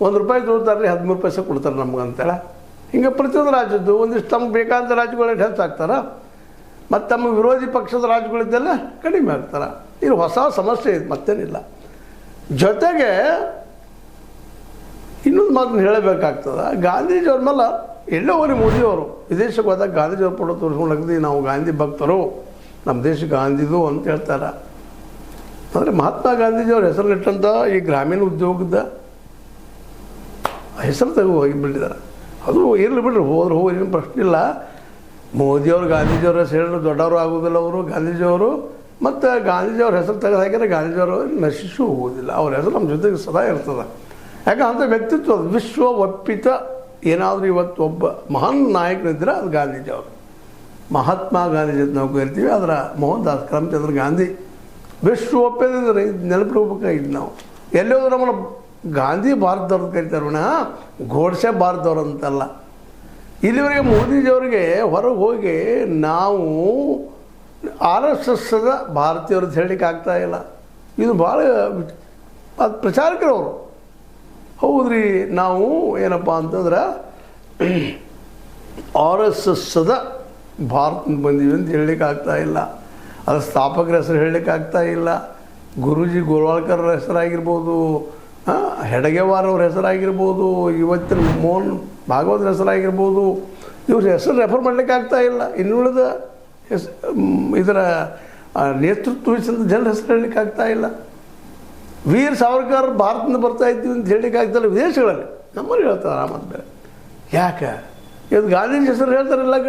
₹1 ತೊಗೊಳ್ತಾರೆ, 13 ಪೈಸೆ ಕೊಡ್ತಾರೆ ನಮ್ಗೆ ಅಂತೇಳಿ. ಹಿಂಗೆ ಪ್ರತಿಯೊಂದು ರಾಜ್ಯದ್ದು ಒಂದಿಷ್ಟು ತಮ್ಗೆ ಬೇಕಾದಂಥ ರಾಜ್ಯಗಳಿಗೆ ಹೆಚ್ಚಾಗ್ತಾರೆ, ಮತ್ತು ತಮ್ಮ ವಿರೋಧಿ ಪಕ್ಷದ ರಾಜ್ಯಗಳಿದ್ದೆಲ್ಲ ಕಡಿಮೆ ಆಗ್ತಾರೆ. ಇದು ಹೊಸ ಸಮಸ್ಯೆ ಇದು, ಮತ್ತೇನಿಲ್ಲ. ಜೊತೆಗೆ ಇನ್ನೊಂದು ಮಾತನ್ನು ಹೇಳಬೇಕಾಗ್ತದೆ. ಗಾಂಧೀಜಿಯವ್ರ ಮೇಲೆ ಎಲ್ಲೋ ಹೋಗಿ ಮೋದಿಯವರು ವಿದೇಶಕ್ಕೆ ಹೋದಾಗ ಗಾಂಧೀಜಿಯವ್ರ ಫೋಟೋ ತೋರಿಸ್ಕೊಂಡು ನಾವು ಗಾಂಧಿ ಭಕ್ತರು, ನಮ್ಮ ದೇಶ ಗಾಂಧಿದು ಅಂತ ಹೇಳ್ತಾರೆ. ಅಂದರೆ ಮಹಾತ್ಮ ಗಾಂಧೀಜಿಯವ್ರ ಹೆಸರಲ್ಲಿಟ್ಟಂಥ ಈ ಗ್ರಾಮೀಣ ಉದ್ಯೋಗದ ಹೆಸರು ತೆಗೆದು ಹೋಗಿಬಿಟ್ಟಿದ್ದಾರೆ. ಅದು ಇರಲಿ ಬಿಡ್ರಿ, ಹೋದ್ರೆ ಹೋಗಿ ಏನು ಪ್ರಶ್ನೆ ಇಲ್ಲ. ಮೋದಿಯವರು ಗಾಂಧೀಜಿಯವ್ರ ಹೆಸರು ದೊಡ್ಡವರು ಆಗೋದಿಲ್ಲ. ಅವರು ಗಾಂಧೀಜಿಯವರು ಮತ್ತು ಗಾಂಧೀಜಿಯವ್ರ ಹೆಸರು ತೆಗೆದು ಹಾಕಿದ್ರೆ ಗಾಂಧೀಜಿಯವರು ನಶಿಸು ಹೋಗೋದಿಲ್ಲ. ಅವ್ರ ಹೆಸರು ನಮ್ಮ ಜೊತೆಗೆ ಸದಾ ಇರ್ತದೆ. ಯಾಕೆ ಅಂಥ ವ್ಯಕ್ತಿತ್ವ ವಿಶ್ವ ಒಪ್ಪಿತ ಏನಾದರೂ ಇವತ್ತು ಒಬ್ಬ ಮಹಾನ್ ನಾಯಕರಿದ್ದರೆ ಅದು ಗಾಂಧೀಜಿಯವರು. ಮಹಾತ್ಮ ಗಾಂಧೀಜಿ ಅಂತ ನಾವು ಕರಿತೀವಿ, ಅದರ ಮೋಹನ್ ದಾಸ್ ಕರಮ್ಚಂದ್ರ ಗಾಂಧಿ ವಿಶ್ವ ಒಪ್ಪಿದ್ರೆ ನೆನಪಿಡ್ಬೇಕಾಗಿದ್ದು ನಾವು. ಎಲ್ಲಿ ಹೋದ್ರೆ ನಮ್ಮನ್ನು ಗಾಂಧಿ ಭಾರತದವ್ರದ್ದು ಕರಿತಾರೆ, ಗೋಡ್ಸೆ ಭಾರತದವ್ರು ಅಂತಲ್ಲ. ಇಲ್ಲಿವರೆಗೆ ಮೋದಿಜಿಯವರಿಗೆ ಹೊರಗೆ ಹೋಗಿ ನಾವು RSSದ ಭಾರತೀಯರದ್ದು ಹೇಳಲಿಕ್ಕೆ ಆಗ್ತಾಯಿಲ್ಲ. ಇದು ಭಾಳ ಅದು ಪ್ರಚಾರಕರವರು. ಹೌದ್ರಿ, ನಾವು ಏನಪ್ಪ ಅಂತಂದ್ರೆ RSSದ ಭಾರತದಿಂದ ಬಂದೀವಿ ಅಂತ ಹೇಳಲಿಕ್ಕೆ ಆಗ್ತಾಯಿಲ್ಲ. ಅದರ ಸ್ಥಾಪಕರ ಹೆಸರು ಹೇಳಲಿಕ್ಕೆ ಆಗ್ತಾಯಿಲ್ಲ. ಗುರೂಜಿ ಗೋಲ್ವಾಲ್ಕರ್ ಹೆಸರಾಗಿರ್ಬೋದು, ಹೆಡಗೇವಾರ್ ಅವ್ರ ಹೆಸರಾಗಿರ್ಬೋದು, ಇವತ್ತಿನ ಮೋಹನ್ ಭಾಗವತರ ಹೆಸರಾಗಿರ್ಬೋದು, ಇವ್ರ ಹೆಸರು ರೆಫರ್ ಮಾಡಲಿಕ್ಕೆ ಆಗ್ತಾಯಿಲ್ಲ. ಇನ್ನುಳಿದ ಇದರ ನೇತೃತ್ವ ವಹಿಸಿದ ಜನರ ಹೆಸರು ಹೇಳಲಿಕ್ಕೆ ಆಗ್ತಾಯಿಲ್ಲ. ವೀರ್ ಸಾವರ್ಕರ್ ಭಾರತದಿಂದ ಬರ್ತಾ ಇದ್ದೀವಿ ಅಂತ ಹೇಳಲಿಕ್ಕೆ ಆಗ್ತಾಯಿಲ್ಲ. ವಿದೇಶಗಳಲ್ಲಿ ನಮ್ಮಲ್ಲಿ ಹೇಳ್ತಾರೆ ಆ ಮಾತು ಬೇರೆ. ಯಾಕೆ ಇವತ್ತು ಗಾಂಧೀಜಿ ಹೆಸರು ಹೇಳ್ತಾರಲ್ಲ